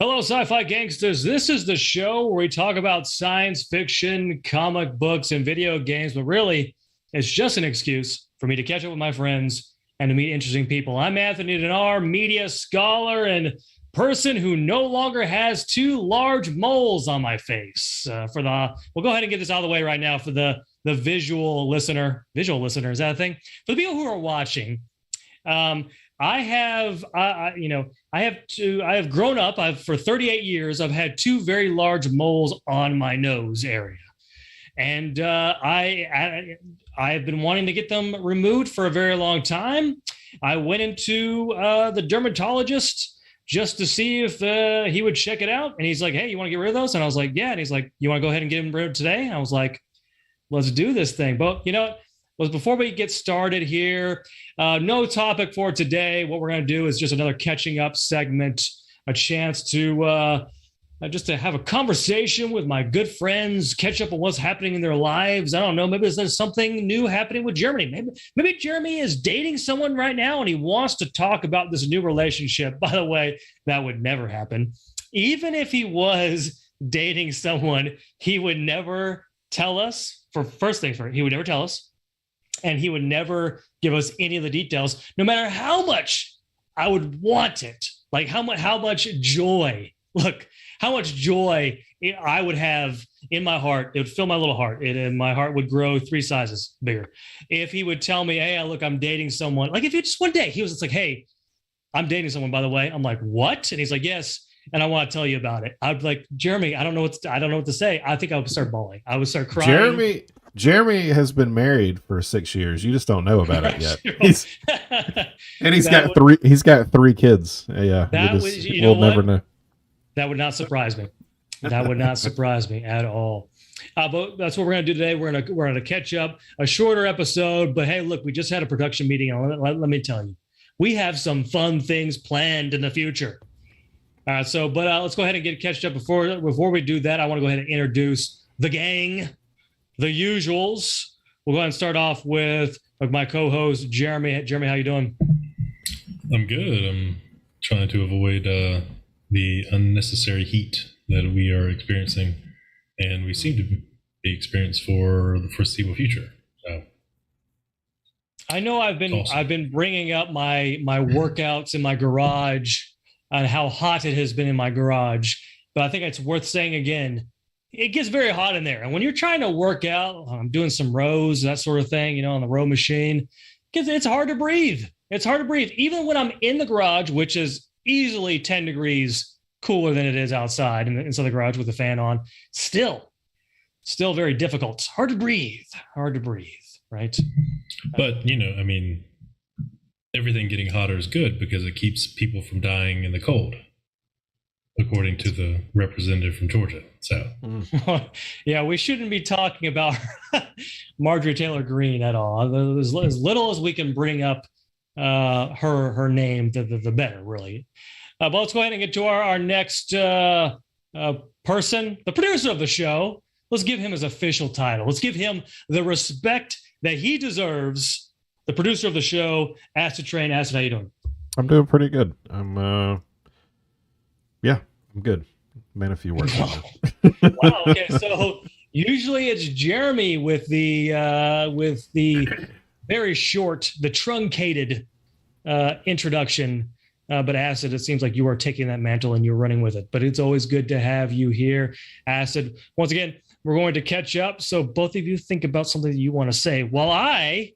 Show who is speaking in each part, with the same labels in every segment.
Speaker 1: Hello, sci-fi gangsters. This is the show where we talk about science fiction, comic books, and video games, but really, it's just an excuse for me to catch up with my friends and to meet interesting people. I'm Anthony Denard, media scholar and person who no longer has two large moles on my face. We'll go ahead and get this out of the way right now for the visual listener. Visual listener, is that a thing? For the people who are watching, um, I have, I have grown up. For 38 years, I've had two very large moles on my nose area, and I have been wanting to get them removed for a very long time. I went into the dermatologist just to see if he would check it out, and he's like, "Hey, you want to get rid of those?" And I was like, "Yeah." And he's like, "You want to go ahead and get them rid of today?" And I was like, "Let's do this thing." But was before we get started here, no topic for today. What we're going to do is just another catching up segment, a chance to just to have a conversation with my good friends, catch up on what's happening in their lives. I don't know. Maybe there's something new happening with Jeremy. Maybe Jeremy is dating someone right now and he wants to talk about this new relationship. By the way, that would never happen. Even if he was dating someone, he would never tell us. For first things first, he would never tell us. And he would never give us any of the details, no matter how much I would want it. Like how much joy, look, how much joy I would have in my heart. It would fill my little heart, and my heart would grow 3 sizes bigger. If he would tell me, "Hey, look, I'm dating someone." Like if it just one day he was just like, "Hey, I'm dating someone, by the way." I'm like, "What?" And he's like, "Yes, and I want to tell you about it." I'd be like, "Jeremy, I don't know what to say." I think I would start bawling. I would start crying.
Speaker 2: Jeremy has been married for 6 years. You just don't know about it yet. He's got three. He's got 3 kids. Yeah, we'll never know.
Speaker 1: That would not surprise me. That would not surprise me at all. But that's what we're going to do today. We're going to catch up, a shorter episode. But hey, look, we just had a production meeting, and let me tell you, we have some fun things planned in the future. Let's go ahead and get catched up. Before we do that, I want to go ahead and introduce the gang. The usuals. We'll go ahead and start off with my co-host Jeremy. Jeremy, how you doing?
Speaker 3: I'm good. I'm trying to avoid the unnecessary heat that we are experiencing, and we seem to be experienced for the foreseeable future. So,
Speaker 1: I know I've been bringing up my workouts in my garage and how hot it has been in my garage, but I think it's worth saying again. It gets very hot in there. And when you're trying to work out, I'm doing some rows, that sort of thing, on the row machine, it's hard to breathe. It's hard to breathe. Even when I'm in the garage, which is easily 10 degrees cooler than it is outside inside the garage with the fan on, still very difficult. Hard to breathe, right?
Speaker 3: But, everything getting hotter is good because it keeps people from dying in the cold, according to the representative from Georgia. So,
Speaker 1: yeah, we shouldn't be talking about Marjorie Taylor Greene at all. As little as we can bring up her name, the better, really. But let's go ahead and get to our next person, the producer of the show. Let's give him his official title. Let's give him the respect that he deserves. The producer of the show, Acidtrain. Acid, how you doing?
Speaker 2: I'm doing pretty good. I'm good. Made a few words.
Speaker 1: Wow. Okay. So usually it's Jeremy with the very short, the truncated introduction. But Acid, it seems like you are taking that mantle and you're running with it. But it's always good to have you here, Acid. Once again, we're going to catch up. So both of you think about something that you want to say while I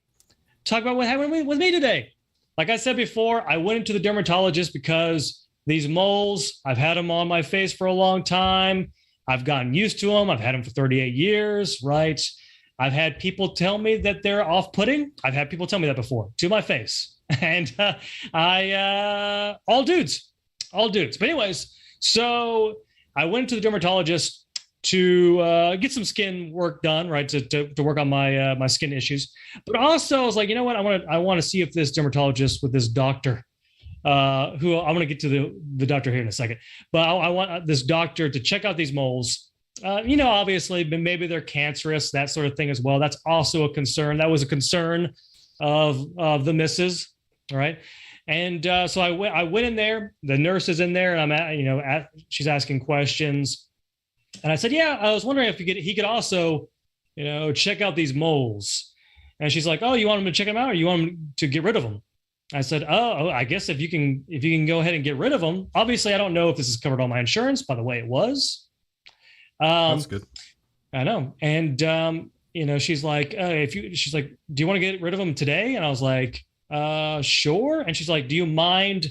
Speaker 1: talk about what happened with me today. Like I said before, I went into the dermatologist because these moles, I've had them on my face for a long time. I've gotten used to them. I've had them for 38 years, right? I've had people tell me that they're off-putting. I've had people tell me that before to my face. And all dudes. But anyways, so I went to the dermatologist to get some skin work done, right? To work on my skin issues. But also I was like, you know what? I want to see if this dermatologist with this doctor, who I'm going to get to the doctor here in a second, but I want this doctor to check out these moles. Obviously, but maybe they're cancerous, that sort of thing as well. That's also a concern. That was a concern of the missus, all right? And so I went in there. The nurse is in there, and she's asking questions. And I said, yeah, I was wondering if he could also, check out these moles. And she's like, oh, you want him to check them out, or you want him to get rid of them? I said, oh, I guess if you can go ahead and get rid of them. Obviously, I don't know if this is covered on my insurance. By the way, it was.
Speaker 2: That's good. I
Speaker 1: know. And she's like, she's like, do you want to get rid of them today? And I was like, sure. And she's like, do you mind?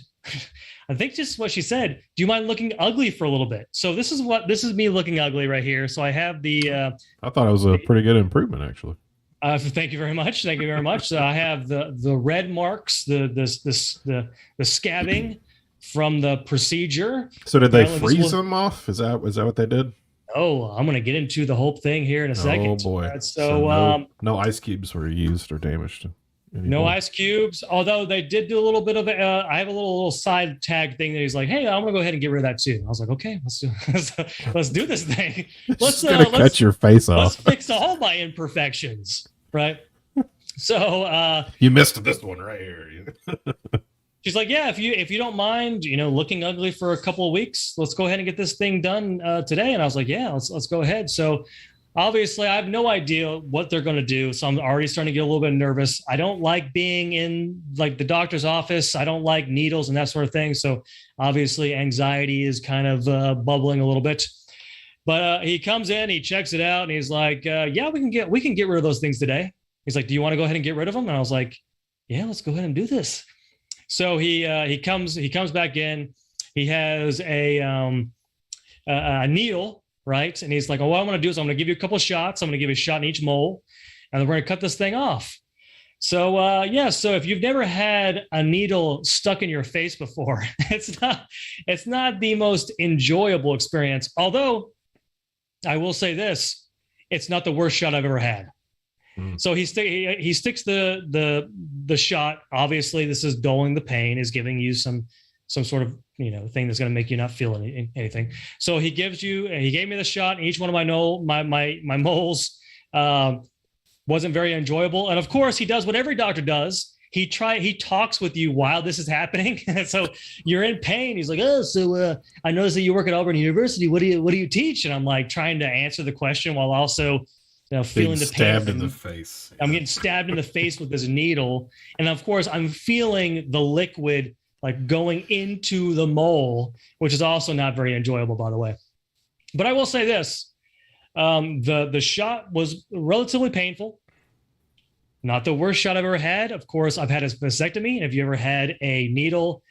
Speaker 1: I think just what she said. Do you mind looking ugly for a little bit? So this is me looking ugly right here. So I have the.
Speaker 2: I thought it was a pretty good improvement, actually.
Speaker 1: Thank you very much. Thank you very much. So I have the red marks, the scabbing from the procedure.
Speaker 2: So did they freeze them off? Is that what they did?
Speaker 1: Oh, I'm going to get into the whole thing here in a second.
Speaker 2: Oh boy!
Speaker 1: Right, so
Speaker 2: no ice cubes were used or damaged.
Speaker 1: No ice cubes. Although they did do a little bit of I have a little side tag thing that he's like, hey, I'm going to go ahead and get rid of that too. I was like, okay, let's do this thing. Let's
Speaker 2: cut your face off.
Speaker 1: Let's fix all my imperfections. Right. So
Speaker 2: you missed this one right here.
Speaker 1: She's like, yeah, if you don't mind, looking ugly for a couple of weeks, let's go ahead and get this thing done today. And I was like, yeah, let's go ahead. So obviously I have no idea what they're going to do. So I'm already starting to get a little bit nervous. I don't like being in like the doctor's office. I don't like needles and that sort of thing. So obviously anxiety is kind of bubbling a little bit. But he comes in, he checks it out, and he's like, yeah, we can get rid of those things today. He's like, do you want to go ahead and get rid of them? And I was like, yeah, let's go ahead and do this. So he comes back in. He has a needle, right? And he's like, oh, what I'm going to do is I'm going to give you a couple of shots. I'm going to give you a shot in each mole, and then we're going to cut this thing off. So so if you've never had a needle stuck in your face before, it's not the most enjoyable experience. Although I will say this, it's not the worst shot I've ever had. So he sticks the shot. Obviously, this is dulling the pain, is giving you some sort of thing that's going to make you not feel anything. So he gave me the shot, and each one of my moles wasn't very enjoyable. And of course, he does what every doctor does. He talks with you while this is happening. So you're in pain. He's like, oh, so I noticed that you work at Auburn University. What do you teach? And I'm like trying to answer the question while also feeling the pain.
Speaker 2: Stabbed in the face.
Speaker 1: I'm getting stabbed in the face with this needle. And of course, I'm feeling the liquid like going into the mole, which is also not very enjoyable, by the way. But I will say this. The shot was relatively painful. Not the worst shot I've ever had. Of course, I've had a vasectomy. If you ever had a needle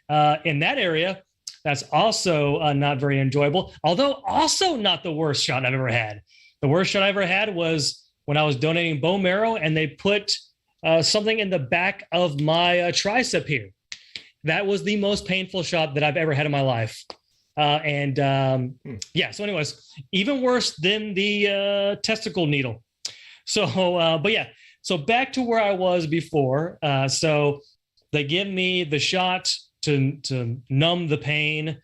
Speaker 1: in that area, that's also not very enjoyable. Although also not the worst shot I've ever had. The worst shot I ever had was when I was donating bone marrow, and they put something in the back of my tricep here. That was the most painful shot that I've ever had in my life. So anyways, even worse than the testicle needle. So, but yeah. So back to where I was before. So they give me the shot to numb the pain.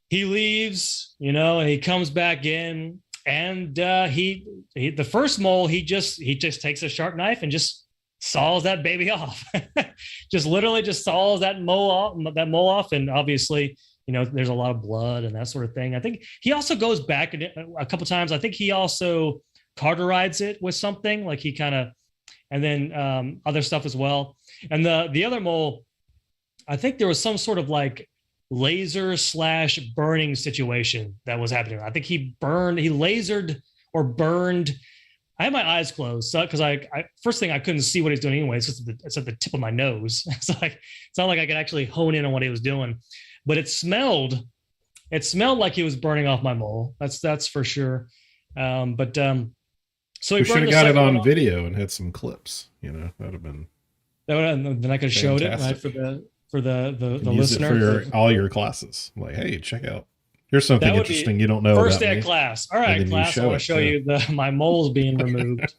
Speaker 1: He leaves, and he comes back in, and he the first mole, he just takes a sharp knife and just saws that baby off. Just literally just saws that mole off, and obviously, there's a lot of blood and that sort of thing. I think he also goes back a couple times. I think he also cauterides it with something, like he kind of. And then other stuff as well. And the other mole, I think there was some sort of like laser / burning situation that was happening. I think he lasered or burned. I had my eyes closed because I first thing I couldn't see what he's doing anyway. It's at the tip of my nose. It's not like I could actually hone in on what he was doing. But it smelled like he was burning off my mole. That's for sure. So
Speaker 2: we should have got it on video and had some clips. That'd have been.
Speaker 1: Then I could have showed it, right, for the
Speaker 2: listener for all your classes. Like, hey, check out. Here's something interesting you don't know.
Speaker 1: First day of class. All right, class. I want to show you my moles being removed.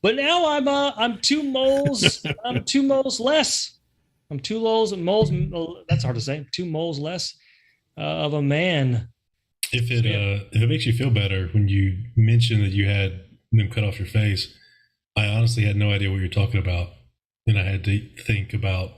Speaker 1: But now I'm 2 moles. I'm 2 moles less. I'm 2 moles. That's hard to say. 2 moles less of a man.
Speaker 3: If it makes you feel better, when you mentioned that you had them cut off your face, I honestly had no idea what you're talking about, and I had to think about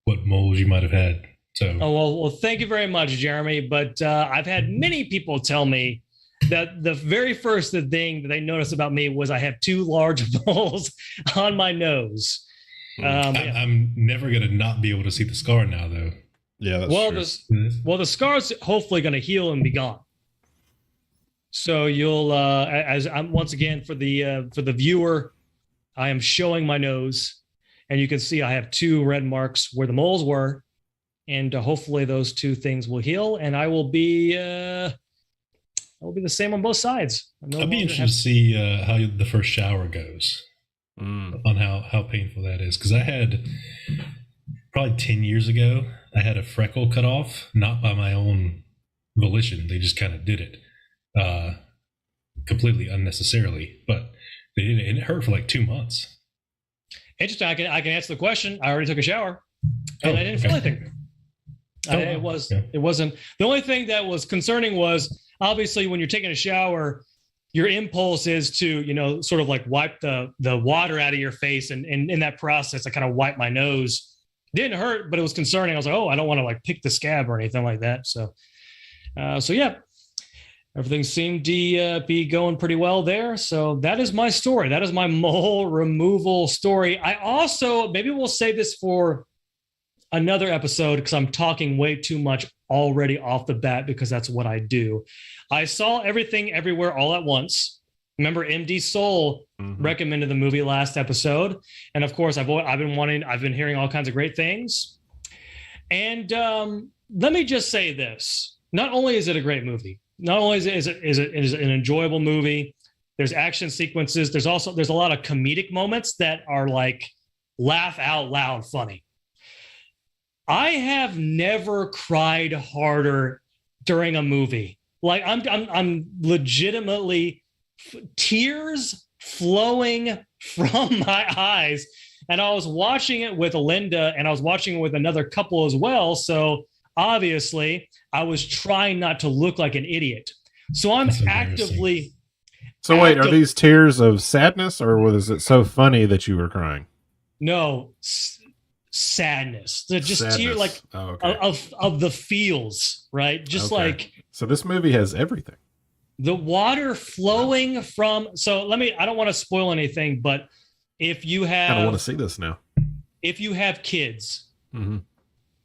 Speaker 3: what moles you might have had. So,
Speaker 1: well, thank you very much, Jeremy. But I've had many people tell me that the very first thing that they noticed about me was I have 2 large moles on my nose.
Speaker 3: I'm never going to not be able to see the scar now, though.
Speaker 2: Yeah, that's true.
Speaker 1: The scar's hopefully going to heal and be gone. So you'll, as I'm once again for the viewer, I am showing my nose, and you can see I have 2 red marks where the moles were, and hopefully those 2 things will heal, and I will be the same on both sides.
Speaker 3: I'd be interested to see how the first shower goes, on how painful that is, because I had probably 10 years ago, I had a freckle cut off, not by my own volition. They just kind of did it. Completely unnecessarily, but they did it, and it hurt for like 2 months.
Speaker 1: Interesting. I can answer the question. I already took a shower, and I didn't feel anything. It wasn't. The only thing that was concerning was obviously when you're taking a shower, your impulse is to sort of like wipe the water out of your face, and in that process, I kind of wiped my nose. It didn't hurt, but it was concerning. I was like, oh, I don't want to like pick the scab or anything like that. So yeah. Everything seemed to be going pretty well there. So that is my story. That is my mole removal story. I also, maybe we'll save this for another episode because I'm talking way too much already off the bat because that's what I do. I saw Everything Everywhere All at Once. Remember, MD Soul recommended the movie last episode. And of course, I've been hearing all kinds of great things. And let me just say this. Not only is it a great movie, not only is it an enjoyable movie, there's action sequences. There's a lot of comedic moments that are like laugh out loud funny. I have never cried harder during a movie. Like I'm legitimately tears flowing from my eyes. And I was watching it with Linda, and I was watching it with another couple as well. So obviously, I was trying not to look like an idiot. So I'm actively.
Speaker 2: So wait, are these tears of sadness, or was it so funny that you were crying?
Speaker 1: No, sadness. They're just tears like of the feels, right? Just like.
Speaker 2: So this movie has everything.
Speaker 1: The water flowing from. So I don't want to spoil anything, but if you have.
Speaker 2: I don't want to see this now.
Speaker 1: If you have kids. Mm-hmm.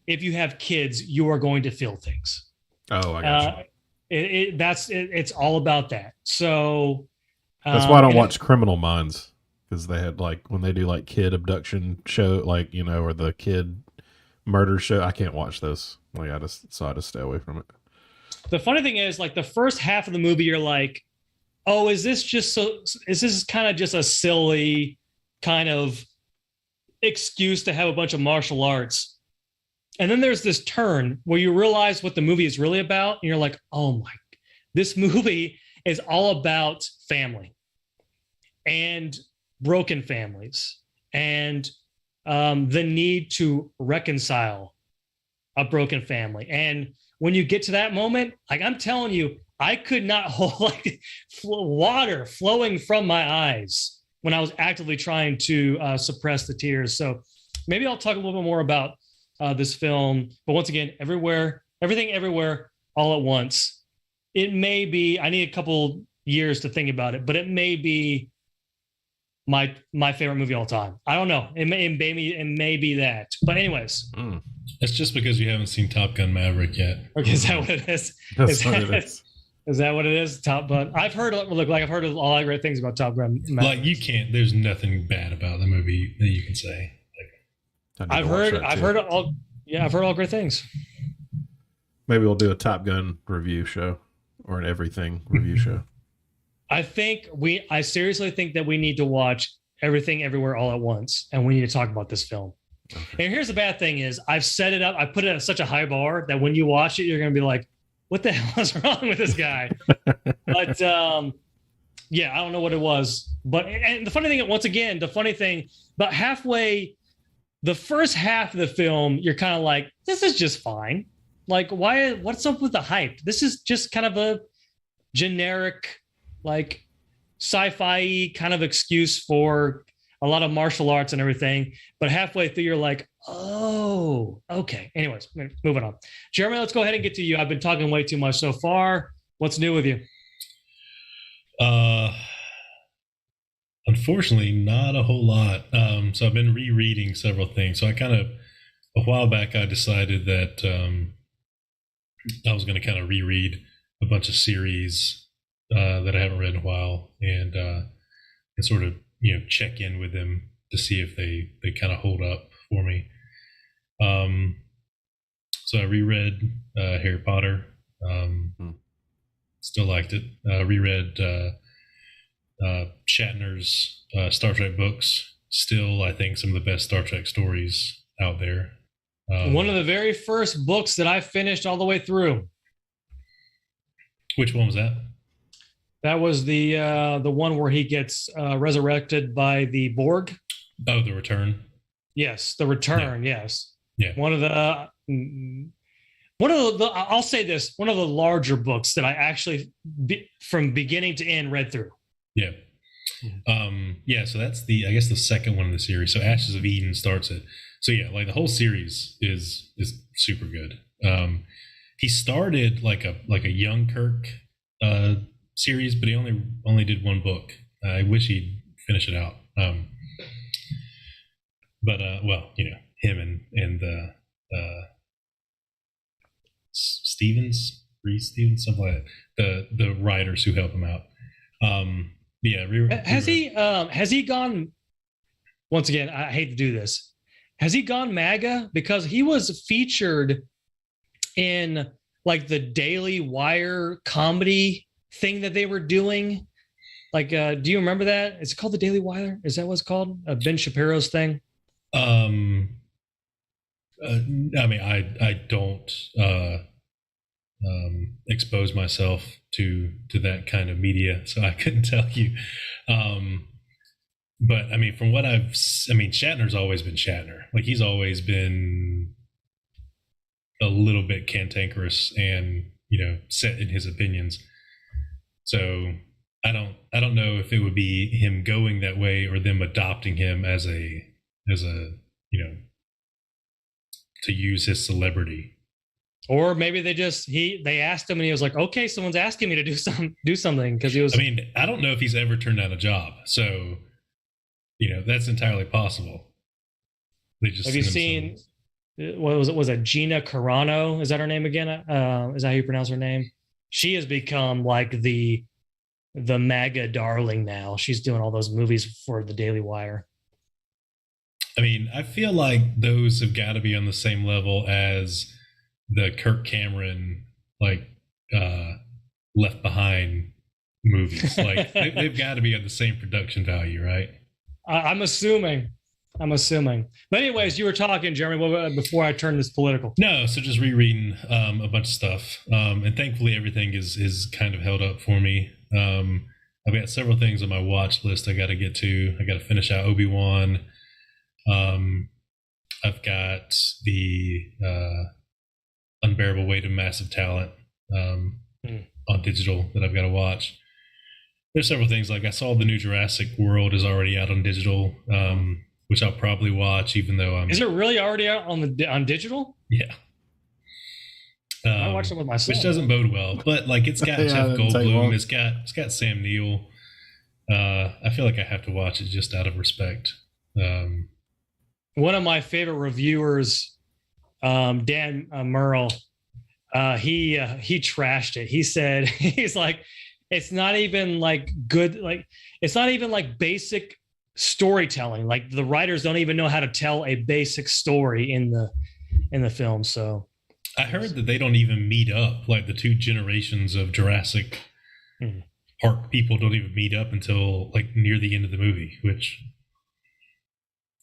Speaker 1: If you have kids, you are going to feel things. Oh, I got you. It's all about that. So
Speaker 2: that's why I don't watch Criminal Minds, because they had like when they do like kid abduction show, like or the kid murder show. I can't watch those. Like I just stay away from it.
Speaker 1: The funny thing is, like the first half of the movie, you're like, oh, is this kind of just a silly kind of excuse to have a bunch of martial arts? And then there's this turn where you realize what the movie is really about. And you're like, oh this movie is all about family and broken families and the need to reconcile a broken family. And when you get to that moment, like I'm telling you, I could not hold like water flowing from my eyes when I was actively trying to suppress the tears. So maybe I'll talk a little bit more about this film, but once again, Everything Everywhere All at Once. It may be, I need a couple years to think about it, but it may be my favorite movie of all time. I don't know. It may be that. But anyways.
Speaker 3: It's just because you haven't seen Top Gun Maverick yet.
Speaker 1: Okay, is that what it is? Is that what it is? I've heard a lot of great things about Top Gun Maverick.
Speaker 3: Like you can't, there's nothing bad about the movie that you can say.
Speaker 1: I've heard all great things.
Speaker 2: Maybe we'll do a Top Gun review show or an everything review show.
Speaker 1: I seriously think that we need to watch Everything Everywhere All at Once, and we need to talk about this film. Okay. And here's the bad thing is I've set it up. I put it at such a high bar that when you watch it, you're going to be like, what the hell is wrong with this guy? But yeah, I don't know what it was. But and the funny thing, once again, about halfway, the first half of the film, you're kind of like, this is just fine. Like, what's up with the hype? This is just kind of a generic, like sci-fi kind of excuse for a lot of martial arts and everything. But halfway through, you're like, Oh, okay. Anyways, moving on. Jeremy, let's go ahead and get to you. I've been talking way too much so far. What's new with you?
Speaker 3: Uh, Unfortunately, not a whole lot. So I've been rereading several things. So a while back, I decided that I was going to kind of reread a bunch of series that I haven't read in a while, and sort of check in with them to see if they kind of hold up for me. Um, so I reread Harry Potter. Still liked it. Reread Shatner's Star Trek books. Still, I think some of the best Star Trek stories out there.
Speaker 1: One of the very first books that I finished all the way through.
Speaker 3: Which one was that?
Speaker 1: That was the one where he gets resurrected by the Borg.
Speaker 3: Oh, The Return.
Speaker 1: Yes, The Return.
Speaker 3: Yeah.
Speaker 1: Yes.
Speaker 3: Yeah.
Speaker 1: One of the I'll say this, one of the larger books that I actually from beginning to end read through.
Speaker 3: Yeah. Yeah, so that's I guess the second one in the series. So Ashes of Eden starts it. So yeah, like the whole series is super good. He started like a young Kirk series, but he only did one book. I wish he'd finish it out. But well, him and Reese Stevens, something like that. The writers who help him out. Yeah.
Speaker 1: Has he gone? Once again, I hate to do this. Has he gone MAGA? Because he was featured in like the Daily Wire comedy thing that they were doing. Like, do you remember that? It's called the Daily Wire. Is that what it's called? Ben Shapiro's thing.
Speaker 3: I mean, I don't expose myself to that kind of media, so I couldn't tell you. But I mean, from what Shatner's always been Shatner. Like he's always been a little bit cantankerous and set in his opinions. So I don't know if it would be him going that way or them adopting him as a to use his celebrity.
Speaker 1: Or maybe they asked him and he was like, okay, someone's asking me to do something, because he was.
Speaker 3: I mean, I don't know if he's ever turned down a job, so that's entirely possible. They just
Speaker 1: have you seen? What was it? Was it Gina Carano? Is that her name again? Is that how you pronounce her name? She has become like the MAGA darling now. She's doing all those movies for the Daily Wire.
Speaker 3: I mean, I feel like those have got to be on the same level as the Kirk Cameron Left Behind movies. Like they've got to be at the same production value, right?
Speaker 1: I'm assuming. But anyways, you were talking, Jeremy, before I turn this political.
Speaker 3: No, so just rereading a bunch of stuff, and thankfully everything is kind of held up for me. I've got several things on my watch list I got to get to. I got to finish out Obi-Wan. I've got the Unbearable Weight of Massive Talent on digital that I've got to watch. There's several things, like I saw the new Jurassic World is already out on digital, which I'll probably watch, even though
Speaker 1: Is it really already out on digital?
Speaker 3: Yeah.
Speaker 1: I watched it with my son.
Speaker 3: Which doesn't bode well, but like it's got Jeff Goldblum, it's got Sam Neill. I feel like I have to watch it just out of respect.
Speaker 1: One of my favorite reviewers, Dan Merle, he trashed it. He said he's like, it's not even like good, like it's not even like basic storytelling. Like the writers don't even know how to tell a basic story in the film. So
Speaker 3: I heard that they don't even meet up. Like the two generations of Jurassic Park people don't even meet up until like near the end of the movie, which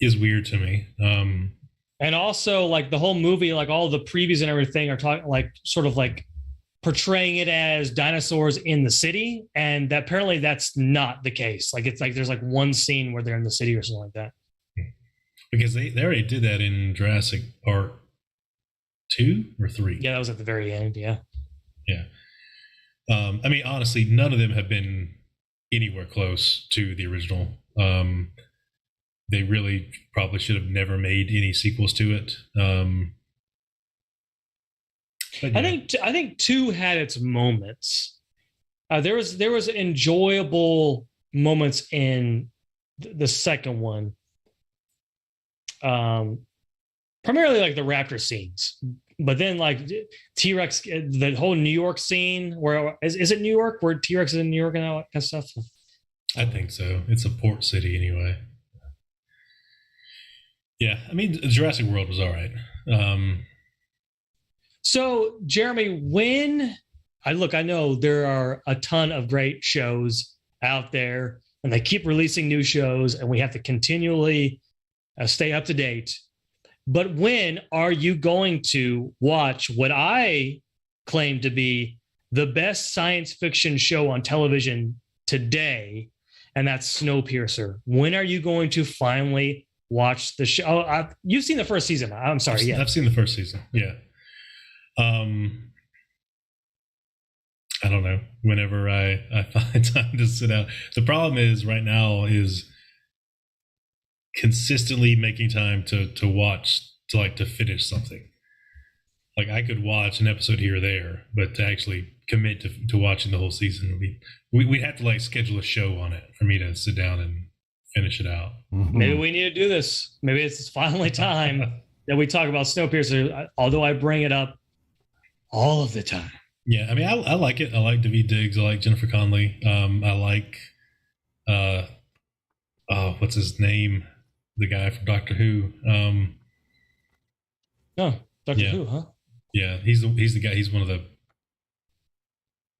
Speaker 3: is weird to me.
Speaker 1: And also like the whole movie, like all the previews and everything are talking like sort of like portraying it as dinosaurs in the city, and that apparently that's not the case. Like it's like there's like one scene where they're in the city or something like that.
Speaker 3: Because they already did that in Jurassic Park 2 or 3.
Speaker 1: Yeah, that was at the very end. Yeah.
Speaker 3: Yeah. I mean, honestly, none of them have been anywhere close to the original. they really probably should have never made any sequels to it. But yeah.
Speaker 1: I think 2 had its moments. There was enjoyable moments in the second one. Primarily like the raptor scenes, but then like T-Rex, the whole New York scene where is it New York where T-Rex is in New York and all that kind of stuff?
Speaker 3: I think so. It's a port city anyway. Yeah, I mean Jurassic World was all right.
Speaker 1: So Jeremy, I know there are a ton of great shows out there, and they keep releasing new shows, and we have to continually stay up to date. But when are you going to watch what I claim to be the best science fiction show on television today? And that's Snowpiercer. When are you going to finally watch the show? Oh, you've seen the first season. I'm sorry.
Speaker 3: I've seen the first season. Yeah. I don't know. Whenever I find time to sit down. The problem is right now is consistently making time to watch, to finish something. Like I could watch an episode here or there, but to actually commit to watching the whole season, we'd have to like schedule a show on it for me to sit down and finish it out.
Speaker 1: Mm-hmm. Maybe we need to do this. Maybe it's finally time that we talk about Snowpiercer, although I bring it up all of the time.
Speaker 3: Yeah, I mean, I like it. I like Daveed Diggs. I like Jennifer Connelly. I like, what's his name? The guy from Doctor Who.
Speaker 1: Doctor Who, huh?
Speaker 3: Yeah, he's the guy. He's one of the,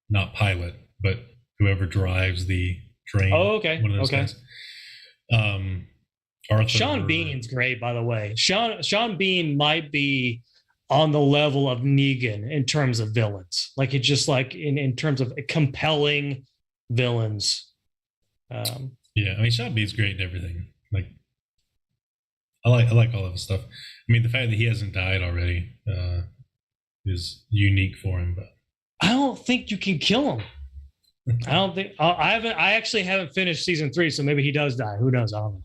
Speaker 3: not pilot, but whoever drives the train.
Speaker 1: Oh, okay.
Speaker 3: One of those guys.
Speaker 1: Arthur. Sean Bean's great, by the way. Sean Bean might be on the level of Negan in terms of villains. Like it's just like in terms of compelling villains.
Speaker 3: Yeah, I mean, Sean Bean's great and everything. Like, I like all of his stuff. I mean, the fact that he hasn't died already is unique for him. But
Speaker 1: I don't think you can kill him. I don't think I actually haven't finished season 3, so maybe he does die. Who knows? I don't know.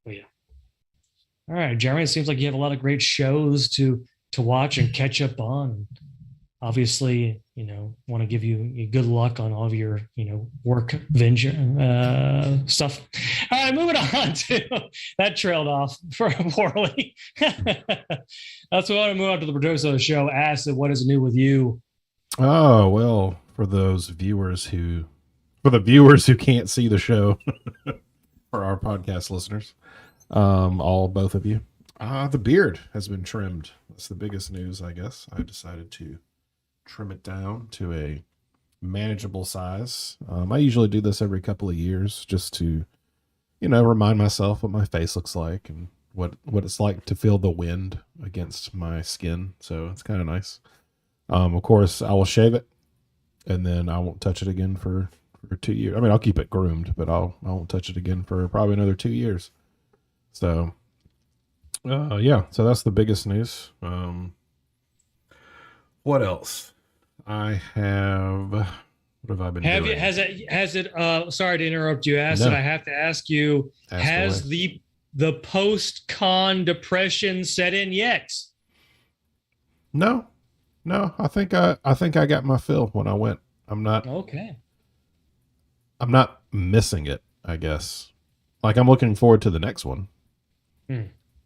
Speaker 1: But yeah. All right, Jeremy. It seems like you have a lot of great shows to watch and catch up on. Obviously, want to give you good luck on all of your, work venture stuff. All right, moving on to that trailed off poorly. That's what I want to move on to the producer of the show. Acid, what is new with you?
Speaker 2: Oh, well, for the viewers who can't see the show, for our podcast listeners, both of you, the beard has been trimmed. That's the biggest news, I guess. I decided to trim it down to a manageable size. I usually do this every couple of years just to, remind myself what my face looks like and what it's like to feel the wind against my skin. So it's kind of nice. Of course, I will shave it, and then I won't touch it again for 2 years. I mean, I'll keep it groomed, but I won't touch it again for probably another 2 years. So, yeah. So that's the biggest news. What else? What have I been doing?
Speaker 1: Has it? Sorry to interrupt you, Acid. No. I have to ask you: has the post-con depression set in yet?
Speaker 2: No. I think I got my fill when I went. I'm not missing it, I guess. Like I'm looking forward to the next one.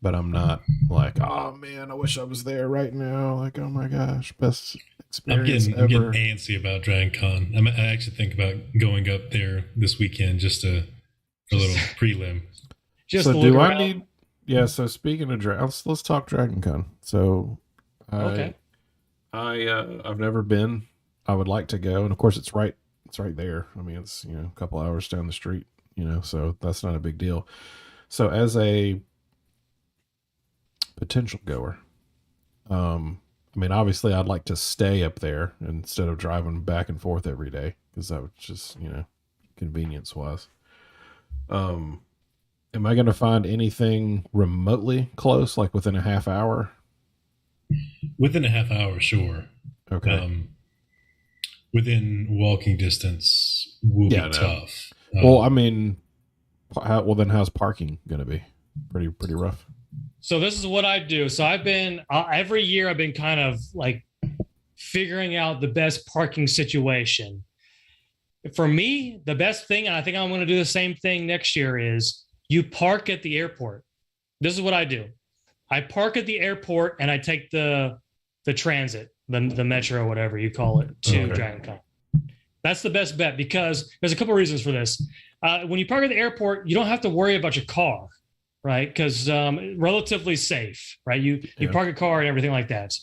Speaker 2: But I'm not like, oh man, I wish I was there right now. Like, oh my gosh, best experience ever.
Speaker 3: I'm getting antsy about Dragon Con. I actually think about going up there this weekend just for a little prelim.
Speaker 2: Just so do around. I need? Yeah. So speaking of let's talk Dragon Con. So, I've never been. I would like to go, and of course, it's right there. I mean, it's a couple hours down the street. So that's not a big deal. So as a potential goer, I mean, obviously I'd like to stay up there instead of driving back and forth every day, because that would just, convenience wise. Am I going to find anything remotely close, like within a half hour?
Speaker 3: Within a half hour, sure.
Speaker 2: Okay.
Speaker 3: Within walking distance will be tough.
Speaker 2: Well, I mean, how's parking going to be? Pretty rough.
Speaker 1: So this is what I do. So I've been every year I've been kind of like figuring out the best parking situation. For me, the best thing, and I think I'm going to do the same thing next year, is you park at the airport. This is what I do. I park at the airport and I take the transit, the metro, whatever you call it, to DragonCon. That's the best bet because there's a couple of reasons for this. When you park at the airport, you don't have to worry about your car, right? Because relatively safe, right? You park a car and everything like that.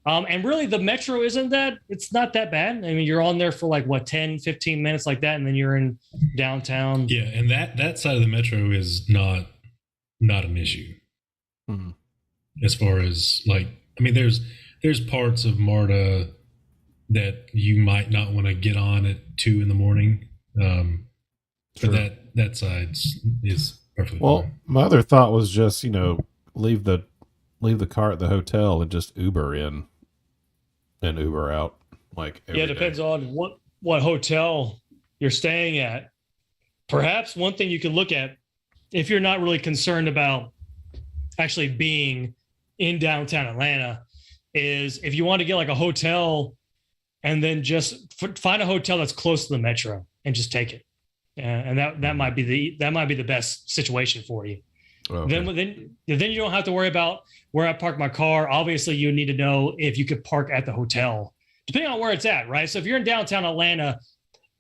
Speaker 1: And really the metro it's not that bad. I mean, you're on there for like 10, 15 minutes like that. And then you're in downtown.
Speaker 3: Yeah. And that side of the metro is not an issue.
Speaker 2: Mm-hmm.
Speaker 3: As far as there's parts of MARTA that you might not want to get on at 2 a.m. But that side is perfectly fine.
Speaker 2: My other thought was just, leave the car at the hotel and just Uber in and Uber out.
Speaker 1: It depends on what hotel you're staying at. Perhaps one thing you can look at, if you're not really concerned about actually being in downtown Atlanta, is if you want to get like a hotel and then just find a hotel that's close to the metro and just take it. And that might be the best situation for you. Okay. Then you don't have to worry about where I park my car. Obviously, you need to know if you could park at the hotel, depending on where it's at, right? So if you're in downtown Atlanta,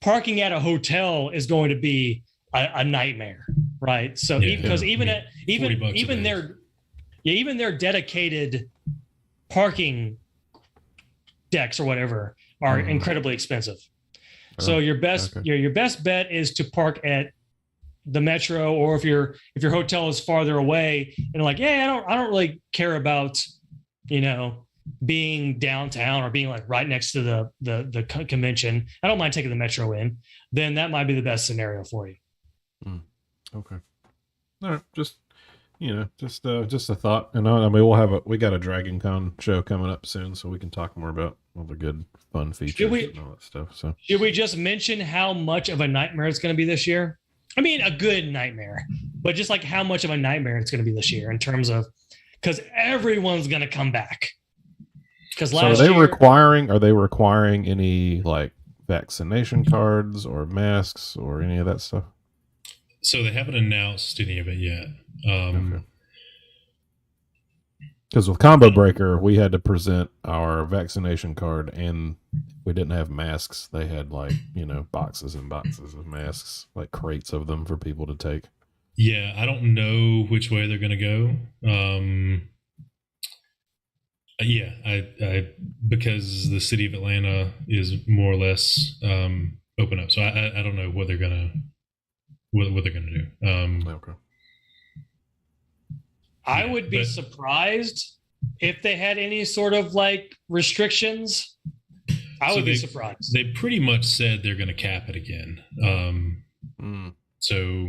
Speaker 1: parking at a hotel is going to be a nightmare, right? So because even their dedicated parking decks or whatever are incredibly expensive. So your best bet is to park at the metro, or if your hotel is farther away and like, I don't really care about, being downtown or being like right next to the convention. I don't mind taking the metro in. Then that might be the best scenario for you.
Speaker 2: Okay. All right. Just a thought. And we got a Dragon Con show coming up soon, so we can talk more about all the good fun features and all that stuff. So
Speaker 1: should we just mention how much of a nightmare it's going to be this year? I mean, a good nightmare, but just like how much of a nightmare it's going to be this year in terms of, because everyone's going to come back. Because are they requiring any like vaccination cards or masks or any of that stuff?
Speaker 3: So they haven't announced any of it yet.
Speaker 2: Because with Combo Breaker, we had to present our vaccination card and we didn't have masks. They had boxes and boxes of masks, like crates of them for people to take.
Speaker 3: Yeah, I don't know which way they're going to go. I because the city of Atlanta is more or less open up, so I don't know what they're gonna do.
Speaker 2: Okay.
Speaker 1: I would be surprised if they had any sort of like restrictions. I would be surprised.
Speaker 3: They pretty much said they're going to cap it again. So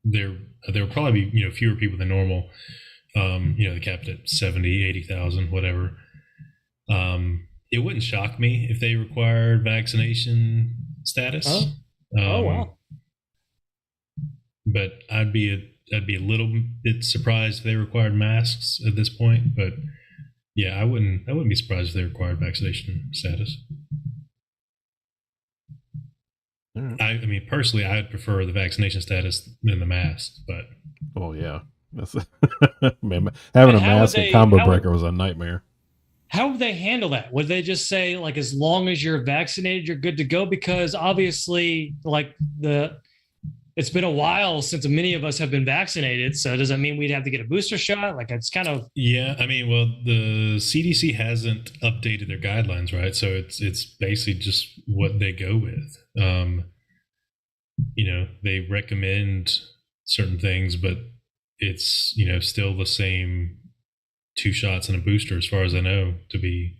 Speaker 3: there'll probably be fewer people than normal. They capped it at 70, 80,000, whatever. It wouldn't shock me if they required vaccination status.
Speaker 1: Wow.
Speaker 3: But I'd be a little bit surprised if they required masks at this point. But yeah, I wouldn't be surprised if they required vaccination status. I mean, personally, I'd prefer the vaccination status than the mask. But
Speaker 2: yeah. Having a mask at Combo Breaker was a nightmare.
Speaker 1: How would they handle that? Would they just say, like, as long as you're vaccinated, you're good to go? Because obviously, like, it's been a while since many of us have been vaccinated. So does that mean we'd have to get a booster shot? Like, it's kind of...
Speaker 3: Yeah, I mean, well, the CDC hasn't updated their guidelines, right? So it's basically just what they go with. They recommend certain things, but it's still the same 2 shots and a booster as far as I know to be.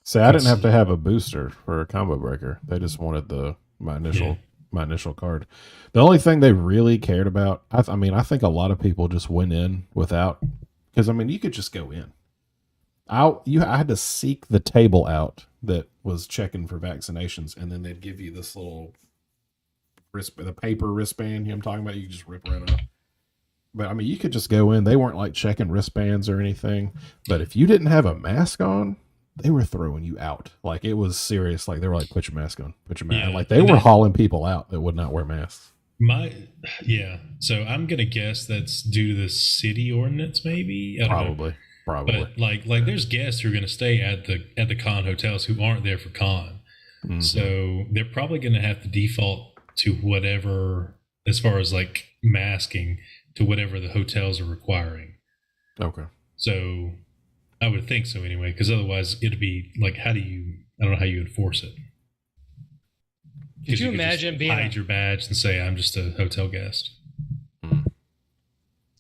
Speaker 2: So I didn't have to have a booster for a Combo Breaker. They just wanted my initial card. The only thing they really cared about, I think a lot of people just went in without, because you could just go in. I had to seek the table out that was checking for vaccinations, and then they'd give you this little the paper wristband. You know what I'm talking about? You can just rip right off. But I mean, you could just go in. They weren't like checking wristbands or anything. But if you didn't have a mask on, they were throwing you out. Like it was serious. Like they were like, put your mask on, put your mask on. Like they were hauling people out that would not wear masks.
Speaker 3: So I'm gonna guess that's due to the city ordinance, maybe.
Speaker 2: Probably.
Speaker 3: But like there's guests who are gonna stay at the con hotels who aren't there for con. Mm-hmm. So they're probably gonna have to default to whatever, as far as like masking, to whatever the hotels are requiring.
Speaker 2: Okay.
Speaker 3: So I would think so anyway, because otherwise it'd be like, I don't know how you enforce it.
Speaker 1: Could you imagine being
Speaker 3: hide your badge and say, I'm just a hotel guest?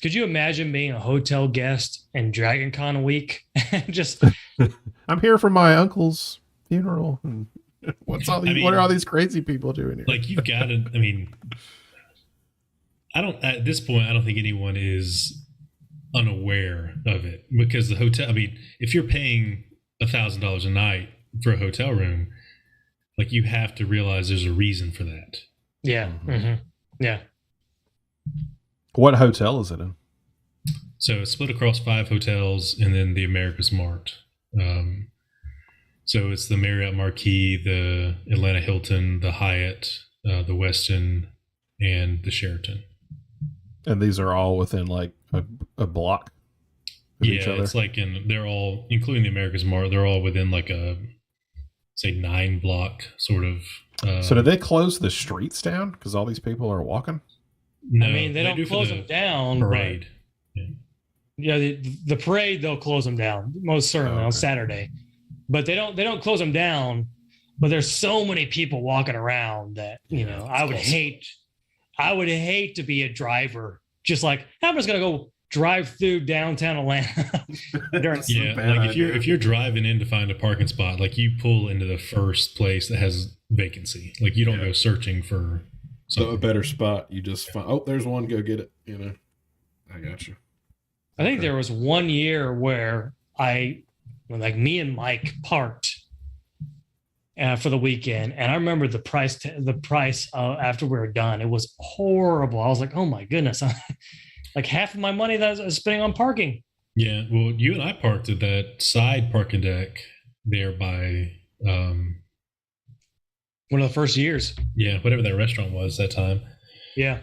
Speaker 1: Could you imagine being a hotel guest in Dragon Con week? Just
Speaker 2: I'm here for my uncle's funeral. What are all these crazy people doing here?
Speaker 3: Like you've got to, at this point, I don't think anyone is unaware of it, because the hotel, if you're paying $1,000 a night for a hotel room, like you have to realize there's a reason for that.
Speaker 1: Yeah. Mm-hmm. Yeah.
Speaker 2: What hotel is it in?
Speaker 3: So it's split across 5 hotels and then the America's Mart. So it's the Marriott Marquis, the Atlanta Hilton, the Hyatt, the Westin, and the Sheraton. And
Speaker 2: these are all within like a block of each other?
Speaker 3: It's like they're all, including the America's Mart, they're all within like a, say, 9-block sort of.
Speaker 2: So did they close the streets down because all these people are walking?
Speaker 1: No, they don't close them down.
Speaker 3: Parade.
Speaker 1: The parade, they'll close them down most certainly on Saturday, but they don't close them down. But there's so many people walking around that I would hate to be a driver. Just like I'm just gonna go drive through downtown Atlanta.
Speaker 3: If you're driving in to find a parking spot, like you pull into the first place that has vacancy. Like you don't go searching for
Speaker 2: a better spot. You just find, there's one, go get it. I got you.
Speaker 1: I think there was one year where me and Mike parked for the weekend, and I remember the price after we were done. It was horrible. I was like, oh my goodness. Like half of my money that I was spending on parking.
Speaker 3: Yeah, well, you and I parked at that side parking deck there by
Speaker 1: one of the first years.
Speaker 3: Yeah, whatever that restaurant was that time.
Speaker 1: Yeah.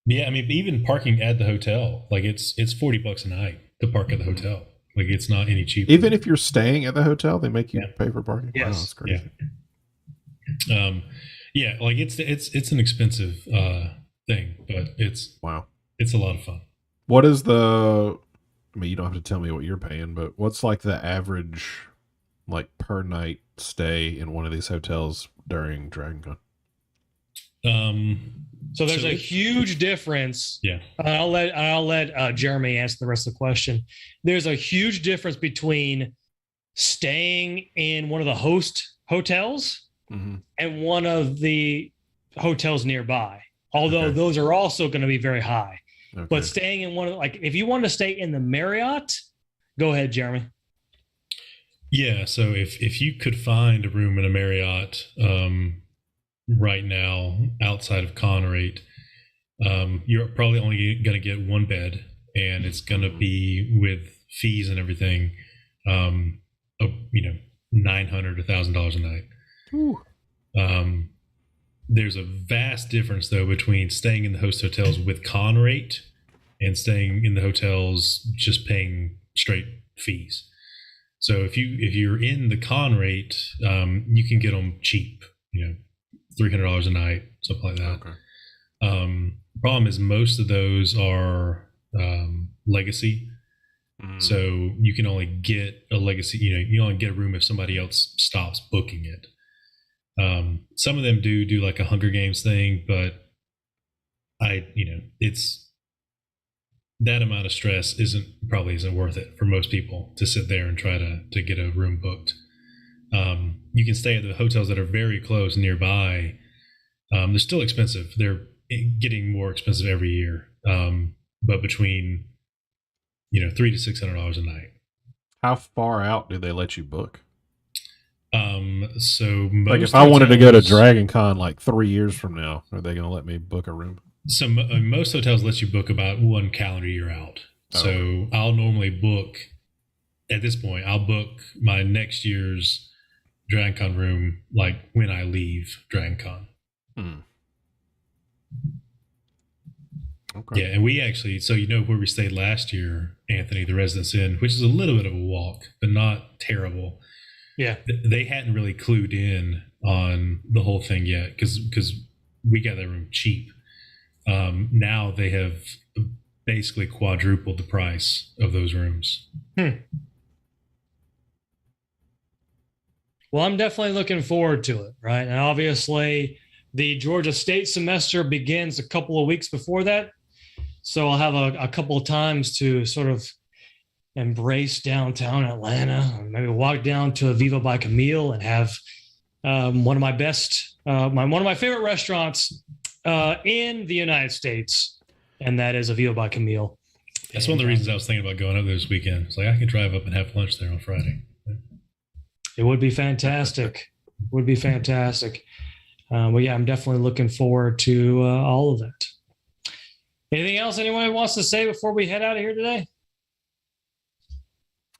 Speaker 3: Even parking at the hotel, like it's $40 a night to park at the hotel. Like it's not any cheaper.
Speaker 2: Even if you're staying at the hotel, they make you pay for parking.
Speaker 1: Yes.
Speaker 2: Wow, that's crazy.
Speaker 3: Yeah. Like it's an expensive thing, but it's a lot of fun.
Speaker 2: What is you don't have to tell me what you're paying, but what's like the average like per night stay in one of these hotels during DragonCon?
Speaker 1: So there's a huge difference.
Speaker 3: Yeah.
Speaker 1: I'll let Jeremy answer the rest of the question. There's a huge difference between staying in one of the host hotels and one of the hotels nearby. Although those are also going to be very high. Okay. But staying in one of if you want to stay in the Marriott, go ahead, Jeremy.
Speaker 3: Yeah. So if you could find a room in a Marriott, right now outside of con rate, you're probably only going to get one bed, and it's going to be with fees and everything, $900 to $1,000 a night. Ooh. There's a vast difference though between staying in the host hotels with con rate and staying in the hotels just paying straight fees. So if you're in the con rate, you can get them cheap, $300 a night, something like that. Okay. Problem is most of those are legacy. So you can only get a legacy, you only get a room if somebody else stops booking it. Some of them do like a Hunger Games thing, but it's that amount of stress probably isn't worth it for most people to sit there and try to get a room booked. You can stay at the hotels that are very close nearby. They're still expensive. They're getting more expensive every year. But between, $300 to $600 a night.
Speaker 2: How far out do they let you book?
Speaker 3: So
Speaker 2: like
Speaker 3: most
Speaker 2: if I wanted to go to
Speaker 3: hotels-
Speaker 2: Dragon Con like 3 years from now, are they going to let me book a room?
Speaker 3: So most hotels let you book about 1 calendar year out. So I'll normally book at this point. I'll book my next year's DragonCon room like when I leave DragonCon.
Speaker 2: Okay.
Speaker 3: Yeah, and we actually, so you know where we stayed last year, Anthony, the Residence Inn, which is a little bit of a walk, but not terrible.
Speaker 1: Yeah.
Speaker 3: They hadn't really clued in on the whole thing yet because we got that room cheap. Now they have basically quadrupled the price of those rooms.
Speaker 1: Well, I'm definitely looking forward to it, right? And obviously, the Georgia State semester begins a couple of weeks before that. So I'll have a couple of times to sort of embrace downtown Atlanta, or maybe walk down to Viva by Camille and have one of my best, one of my favorite restaurants in the United States, and that is a Viva by Camille.
Speaker 3: That's one of the reasons I was thinking about going up there this weekend. It's like I could drive up and have lunch there on Friday.
Speaker 1: It would be fantastic. Would be fantastic. But yeah, I'm definitely looking forward to all of that. Anything else anyone wants to say before we head out of here today?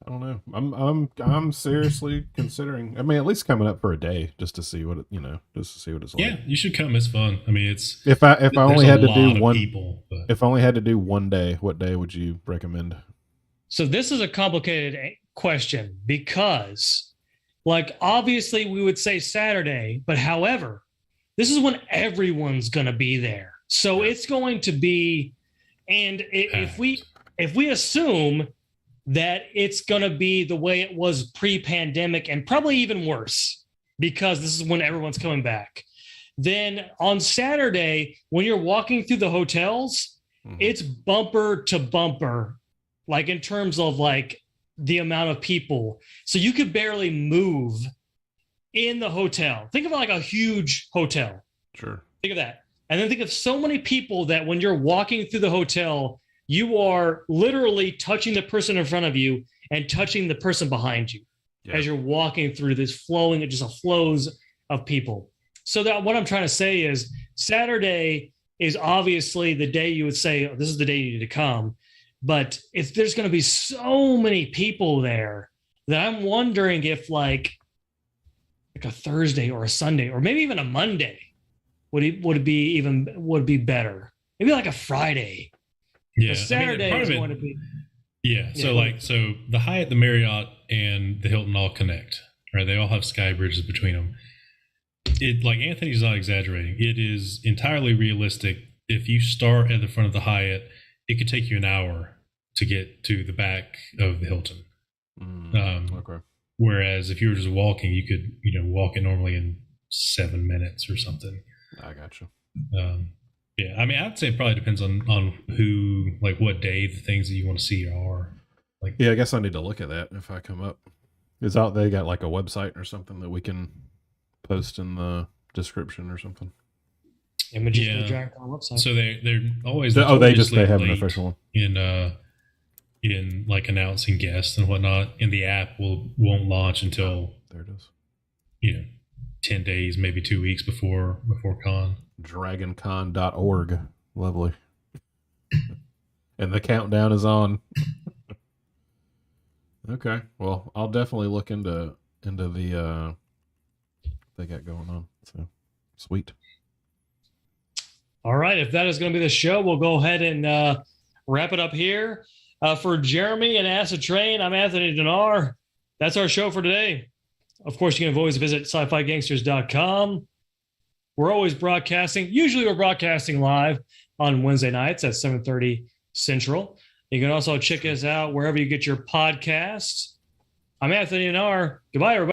Speaker 2: I don't know. I'm seriously considering. I mean, at least coming up for a day just to see what it, just to see what it's like.
Speaker 3: Yeah, you should come. It's fun. I mean, it's
Speaker 2: if I only had to do one
Speaker 3: people,
Speaker 2: if I only had to do one day, what day would you recommend?
Speaker 1: So this is a complicated question because, like, obviously we would say Saturday, but however, this is when everyone's going to be there. So it's going to be, and if we assume that it's going to be the way it was pre-pandemic and probably even worse because this is when everyone's coming back, then on Saturday, when you're walking through the hotels, it's bumper to bumper, like in terms of like the amount of people. So you could barely move in the hotel. Think of it like a huge hotel.
Speaker 2: Sure.
Speaker 1: Think of that. And then think of so many people that when you're walking through the hotel, you are literally touching the person in front of you and touching the person behind you as you're walking through this flowing, it just flows of people. So that what I'm trying to say is Saturday is obviously the day you would say, oh, this is the day you need to come. But if there's going to be so many people there that I'm wondering if like a Thursday or a Sunday or maybe even a Monday would be better. Maybe like a Friday.
Speaker 3: Yeah,
Speaker 1: Saturday is going to be.
Speaker 3: Yeah, so the Hyatt, the Marriott, and the Hilton all connect, right? They all have sky bridges between them. It, like Anthony's not exaggerating. It is entirely realistic. If you start at the front of the Hyatt, it could take you an hour to get to the back of the Hilton.
Speaker 2: Okay.
Speaker 3: Whereas if you were just walking, you could walk it normally in 7 minutes or something.
Speaker 2: I got you.
Speaker 3: Yeah, I mean, I'd say it probably depends on who, like what day the things that you want to see are. Like,
Speaker 2: yeah, I guess I need to look at that if I come up. Is out they got like a website or something that we can post in the description or something?
Speaker 1: Images of the DragonCon website.
Speaker 3: So they're always
Speaker 2: they have an official one
Speaker 3: in like announcing guests and whatnot. And the app won't launch until
Speaker 2: there it is.
Speaker 3: 10 days, maybe 2 weeks before con.
Speaker 2: DragonCon.org. Lovely. And the countdown is on. Okay. Well, I'll definitely look into the they got going on. So sweet.
Speaker 1: All right. If that is going to be the show, we'll go ahead and wrap it up here. For Jeremy and Acidtrain, I'm Anthony Denar. That's our show for today. Of course, you can always visit sci-figangsters.com. We're always broadcasting. Usually we're broadcasting live on Wednesday nights at 7:30 Central. You can also check us out wherever you get your podcasts. I'm Anthony Denar. Goodbye, everybody.